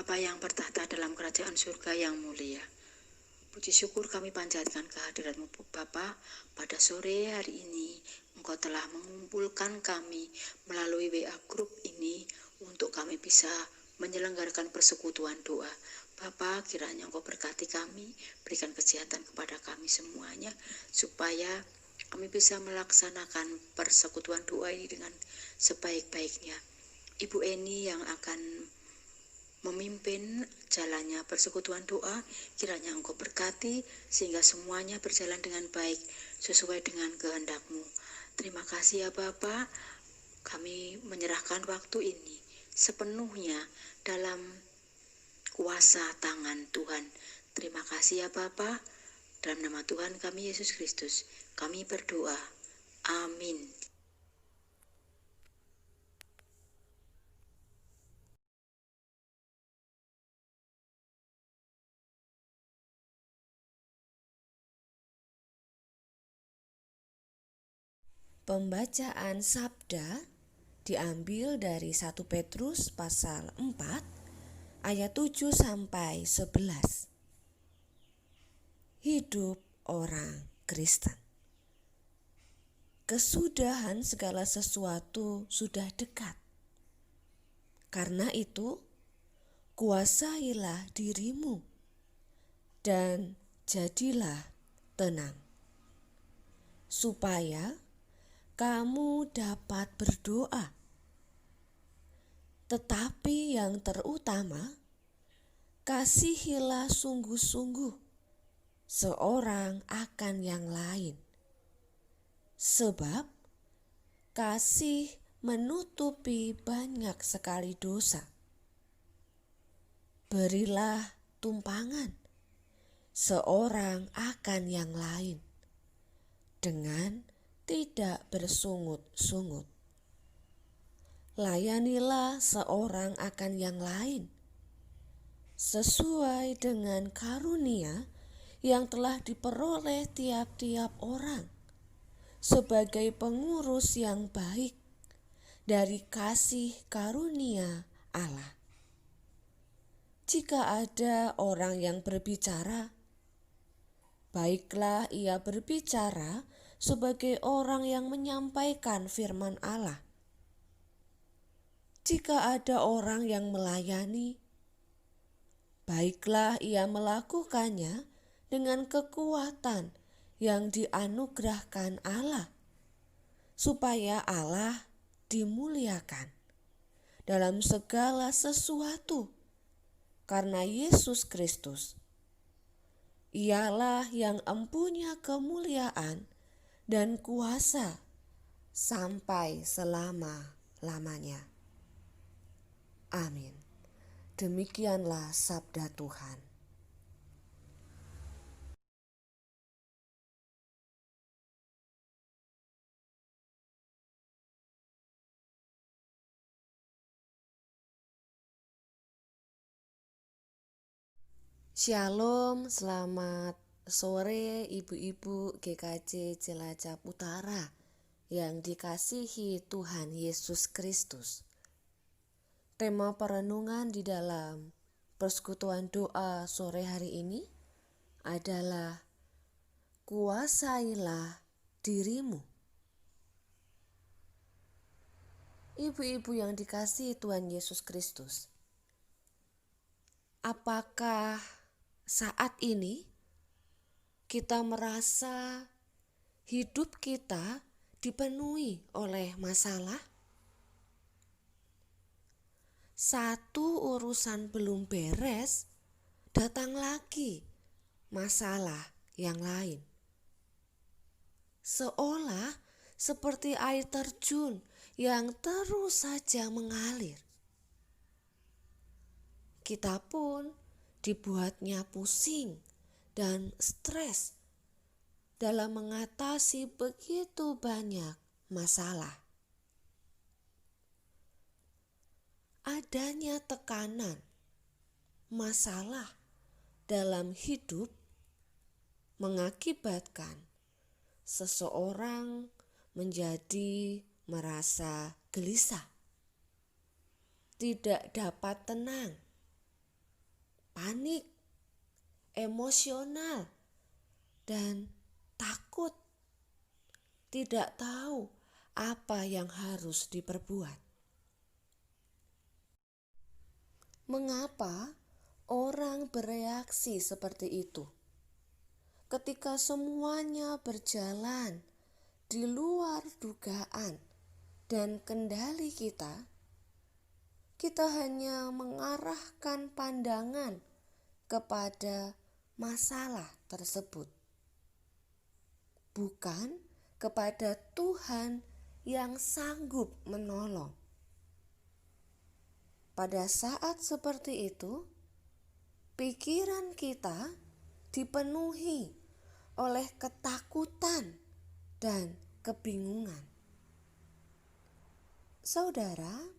Bapa yang bertahta dalam kerajaan surga yang mulia, puji syukur kami panjatkan kehadirat-Mu Bapa. Pada sore hari ini Engkau telah mengumpulkan kami melalui WA Group ini untuk kami bisa menyelenggarakan persekutuan doa. Bapa, kiranya Engkau berkati kami, berikan kesehatan kepada kami semuanya, supaya kami bisa melaksanakan persekutuan doa ini dengan sebaik-baiknya. Ibu Eni yang akan memimpin jalannya persekutuan doa, kiranya Engkau berkati sehingga semuanya berjalan dengan baik sesuai dengan kehendak-Mu. Terima kasih ya Bapa, kami menyerahkan waktu ini sepenuhnya dalam kuasa tangan Tuhan. Terima kasih ya Bapa, dalam nama Tuhan kami Yesus Kristus kami berdoa. Amin. Pembacaan sabda diambil dari 1 Petrus pasal 4 ayat 7 sampai 11. Hidup orang Kristen. Kesudahan segala sesuatu sudah dekat. Karena itu, kuasailah dirimu dan jadilah tenang, supaya kamu dapat berdoa. Tetapi yang terutama, kasihilah sungguh-sungguh seorang akan yang lain. Sebab kasih menutupi banyak sekali dosa. Berilah tumpangan seorang akan yang lain dengan tidak bersungut-sungut. Layanilah seorang akan yang lain sesuai dengan karunia yang telah diperoleh tiap-tiap orang sebagai pengurus yang baik dari kasih karunia Allah. Jika ada orang yang berbicara, baiklah ia berbicara sebagai orang yang menyampaikan firman Allah. Jika ada orang yang melayani, baiklah ia melakukannya dengan kekuatan yang dianugerahkan Allah, supaya Allah dimuliakan dalam segala sesuatu karena Yesus Kristus. Ialah yang empunya kemuliaan dan kuasa sampai selama-lamanya. Amin. Demikianlah sabda Tuhan. Shalom, selamat sore ibu-ibu GKJ Cilacap Utara yang dikasihi Tuhan Yesus Kristus. Tema perenungan di dalam persekutuan doa sore hari ini adalah kuasailah dirimu. Ibu-ibu yang dikasihi Tuhan Yesus Kristus, apakah saat ini kita merasa hidup kita dipenuhi oleh masalah? Satu urusan belum beres, datang lagi masalah yang lain. Seolah seperti air terjun yang terus saja mengalir. Kita pun dibuatnya pusing dan stres dalam mengatasi begitu banyak masalah. Adanya tekanan, masalah dalam hidup mengakibatkan seseorang menjadi merasa gelisah, tidak dapat tenang, panik, emosional, dan takut, tidak tahu apa yang harus diperbuat. Mengapa orang bereaksi seperti itu? Ketika semuanya berjalan di luar dugaan dan kendali kita hanya mengarahkan pandangan kepada masalah tersebut, bukan kepada Tuhan yang sanggup menolong. Pada saat seperti itu, pikiran kita dipenuhi oleh ketakutan dan kebingungan. Saudara,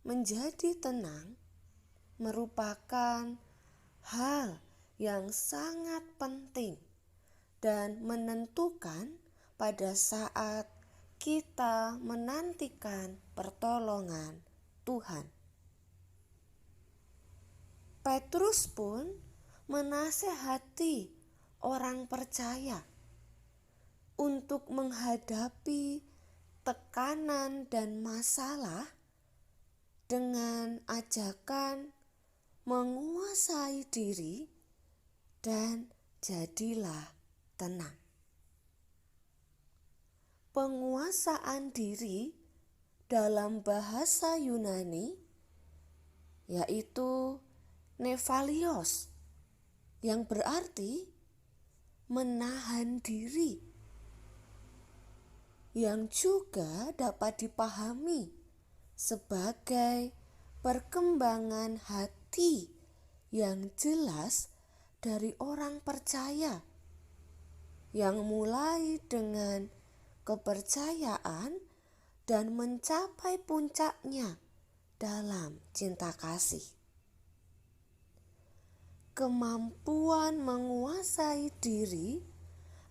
menjadi tenang merupakan hal yang sangat penting dan menentukan pada saat kita menantikan pertolongan Tuhan. Petrus pun menasehati orang percaya untuk menghadapi tekanan dan masalah dengan ajakan menguasai diri dan jadilah tenang. Penguasaan diri dalam bahasa Yunani yaitu Nefalios, yang berarti menahan diri, yang juga dapat dipahami sebagai perkembangan hati yang jelas dari orang percaya, yang mulai dengan kepercayaan dan mencapai puncaknya dalam cinta kasih. Kemampuan menguasai diri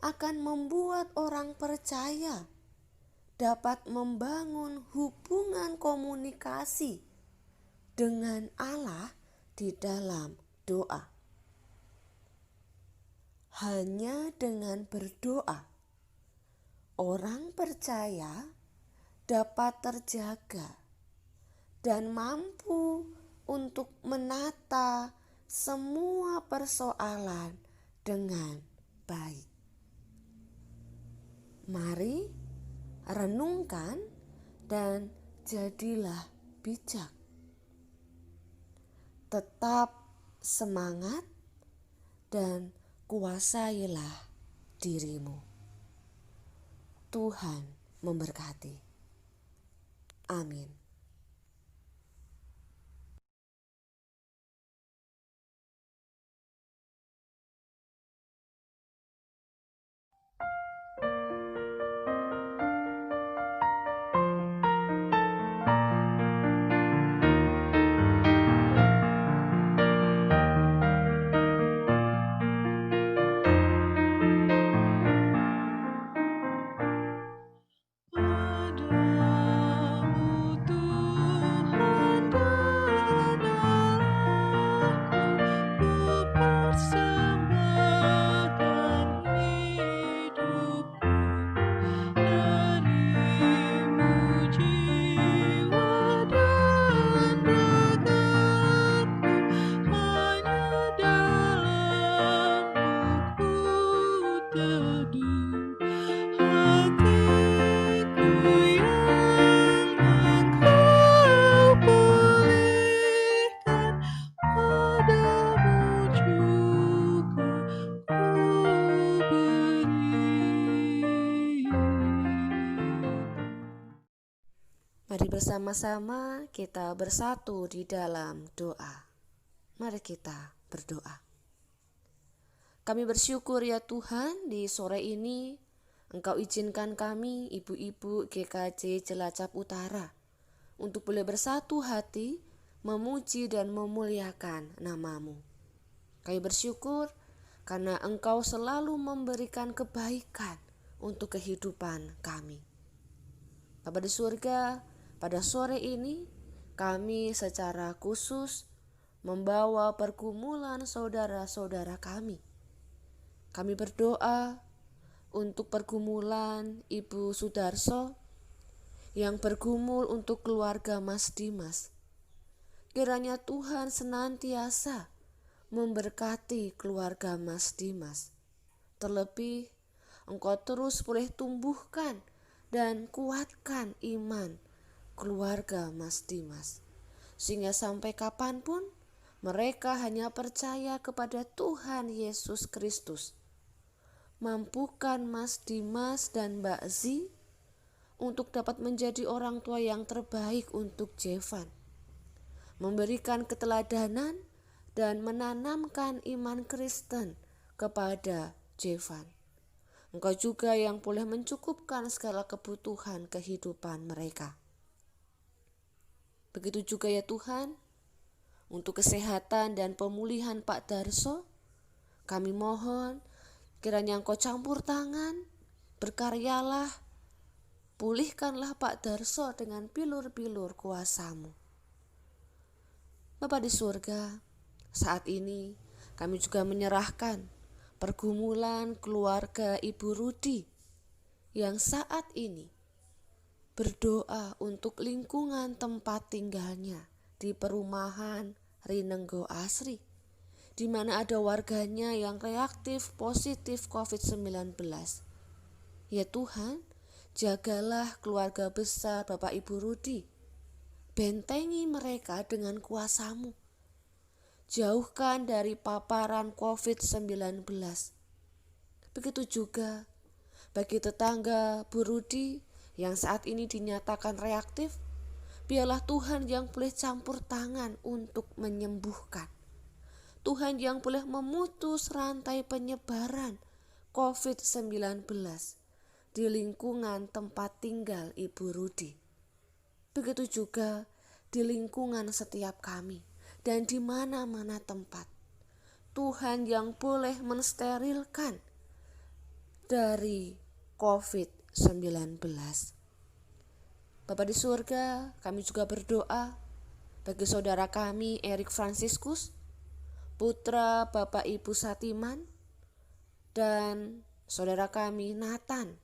akan membuat orang percaya dapat membangun hubungan komunikasi dengan Allah di dalam doa. Hanya dengan berdoa, orang percaya dapat terjaga dan mampu untuk menata semua persoalan dengan baik. Mari renungkan dan jadilah bijak. Tetap semangat dan kuasailah dirimu. Tuhan memberkati. Amin. Mari bersama-sama kita bersatu di dalam doa. Mari kita berdoa. Kami bersyukur ya Tuhan, di sore ini Engkau izinkan kami ibu-ibu GKJ Cilacap Utara untuk boleh bersatu hati memuji dan memuliakan nama-Mu. Kami bersyukur karena Engkau selalu memberikan kebaikan untuk kehidupan kami. Bapa di surga, pada sore ini kami secara khusus membawa pergumulan saudara-saudara kami. Kami berdoa untuk pergumulan Ibu Sudarso yang bergumul untuk keluarga Mas Dimas. Kiranya Tuhan senantiasa memberkati keluarga Mas Dimas. Terlebih, Engkau terus boleh tumbuhkan dan kuatkan iman keluarga Mas Dimas, sehingga sampai kapanpun mereka hanya percaya kepada Tuhan Yesus Kristus. Mampukan Mas Dimas dan Mbak Zi untuk dapat menjadi orang tua yang terbaik untuk Jevan, memberikan keteladanan dan menanamkan iman Kristen kepada Jevan. Engkau juga yang boleh mencukupkan segala kebutuhan kehidupan mereka. Begitu juga ya Tuhan, untuk kesehatan dan pemulihan Pak Darso, kami mohon kiranya Engkau campur tangan, berkaryalah, pulihkanlah Pak Darso dengan bilur-bilur kuasa-Mu. Bapa di surga, saat ini kami juga menyerahkan pergumulan keluarga Ibu Rudi yang saat ini berdoa untuk lingkungan tempat tinggalnya di perumahan Rinenggo Asri, di mana ada warganya yang reaktif positif COVID-19. Ya Tuhan, jagalah keluarga besar Bapak Ibu Rudi. Bentengi mereka dengan kuasa-Mu. Jauhkan dari paparan COVID-19. Begitu juga bagi tetangga Bu Rudi yang saat ini dinyatakan reaktif, biarlah Tuhan yang boleh campur tangan untuk menyembuhkan. Tuhan yang boleh memutus rantai penyebaran COVID-19 di lingkungan tempat tinggal Ibu Rudi. Begitu juga di lingkungan setiap kami dan di mana-mana tempat. Tuhan yang boleh mensterilkan dari COVID-19. Bapa di surga, kami juga berdoa bagi saudara kami Erik Franciscus, putra Bapak Ibu Satiman, dan saudara kami Nathan,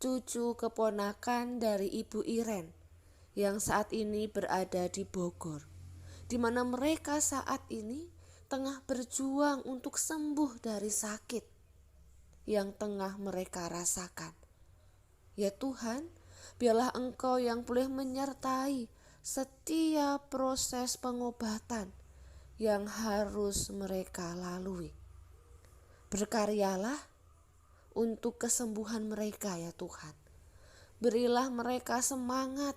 cucu keponakan dari Ibu Iren, yang saat ini berada di Bogor, di mana mereka saat ini tengah berjuang untuk sembuh dari sakit yang tengah mereka rasakan. Ya Tuhan, biarlah Engkau yang boleh menyertai setiap proses pengobatan yang harus mereka lalui. Berkaryalah untuk kesembuhan mereka ya Tuhan. Berilah mereka semangat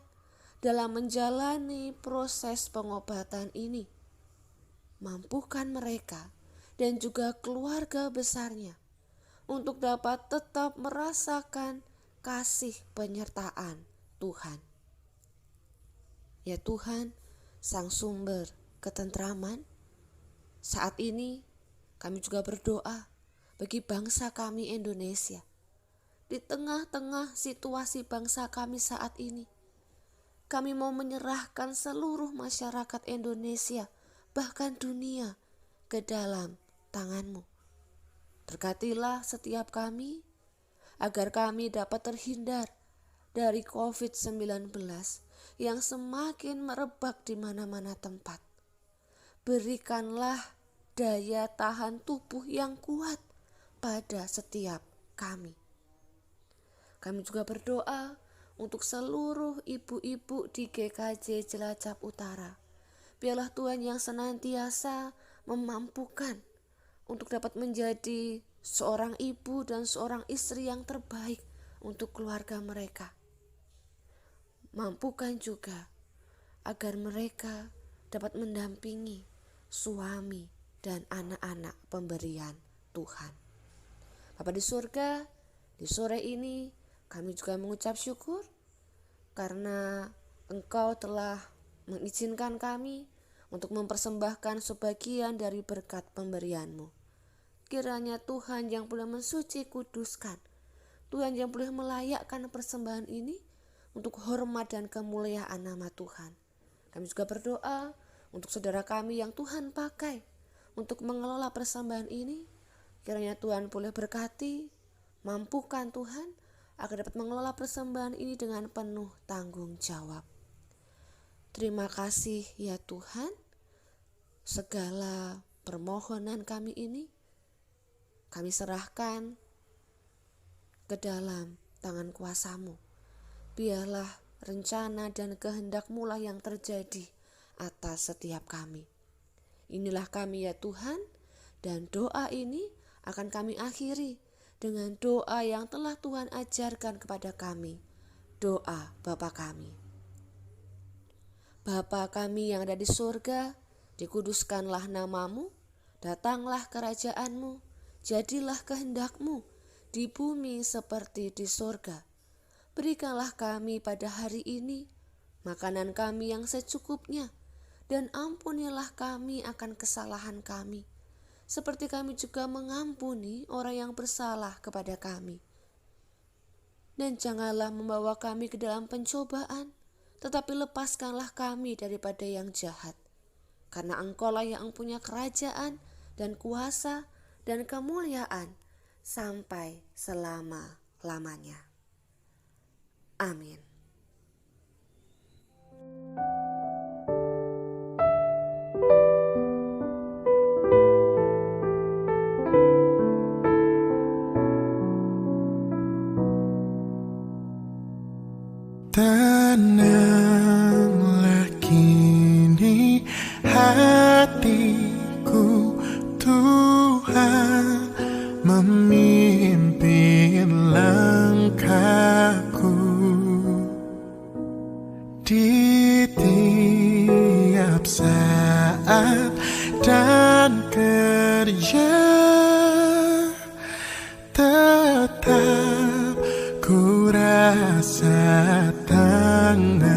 dalam menjalani proses pengobatan ini. Mampukan mereka dan juga keluarga besarnya untuk dapat tetap merasakan kasih penyertaan Tuhan. Ya Tuhan, Sang Sumber ketentraman, saat ini kami juga berdoa bagi bangsa kami Indonesia. Di tengah-tengah situasi bangsa kami saat ini, kami mau menyerahkan seluruh masyarakat Indonesia, bahkan dunia, ke dalam tangan-Mu. Berkatilah setiap kami, agar kami dapat terhindar dari COVID-19 yang semakin merebak di mana-mana tempat. Berikanlah daya tahan tubuh yang kuat pada setiap kami. Kami juga berdoa untuk seluruh ibu-ibu di GKJ Cilacap Utara. Biarlah Tuhan yang senantiasa memampukan untuk dapat menjadi seorang ibu dan seorang istri yang terbaik untuk keluarga mereka. Mampukan juga agar mereka dapat mendampingi suami dan anak-anak pemberian Tuhan. Bapa di surga, di sore ini kami juga mengucap syukur karena Engkau telah mengizinkan kami untuk mempersembahkan sebagian dari berkat pemberian-Mu. Kiranya Tuhan yang boleh mensuci kuduskan, Tuhan yang boleh melayakkan persembahan ini untuk hormat dan kemuliaan nama Tuhan. Kami juga berdoa untuk saudara kami yang Tuhan pakai untuk mengelola persembahan ini. Kiranya Tuhan boleh berkati, mampukan Tuhan agar dapat mengelola persembahan ini dengan penuh tanggung jawab. Terima kasih ya Tuhan, segala permohonan kami ini kami serahkan ke dalam tangan kuasa-Mu. Biarlah rencana dan kehendak-Mu lah yang terjadi atas setiap kami. Inilah kami ya Tuhan, dan doa ini akan kami akhiri dengan doa yang telah Tuhan ajarkan kepada kami. Doa Bapa kami. Bapa kami yang ada di surga, dikuduskanlah nama-Mu, datanglah kerajaan-Mu, jadilah kehendak-Mu di bumi seperti di surga. Berikanlah kami pada hari ini makanan kami yang secukupnya, dan ampunilah kami akan kesalahan kami, seperti kami juga mengampuni orang yang bersalah kepada kami. Dan janganlah membawa kami ke dalam pencobaan, tetapi lepaskanlah kami daripada yang jahat. Karena Engkau-lah yang punya kerajaan dan kuasa dan kemuliaan sampai selama-lamanya. Amin. Tenanglah kini hatiku, Tuhan memimpin langkahku di tiap saat dan kerja. Tetap ku rasa tangan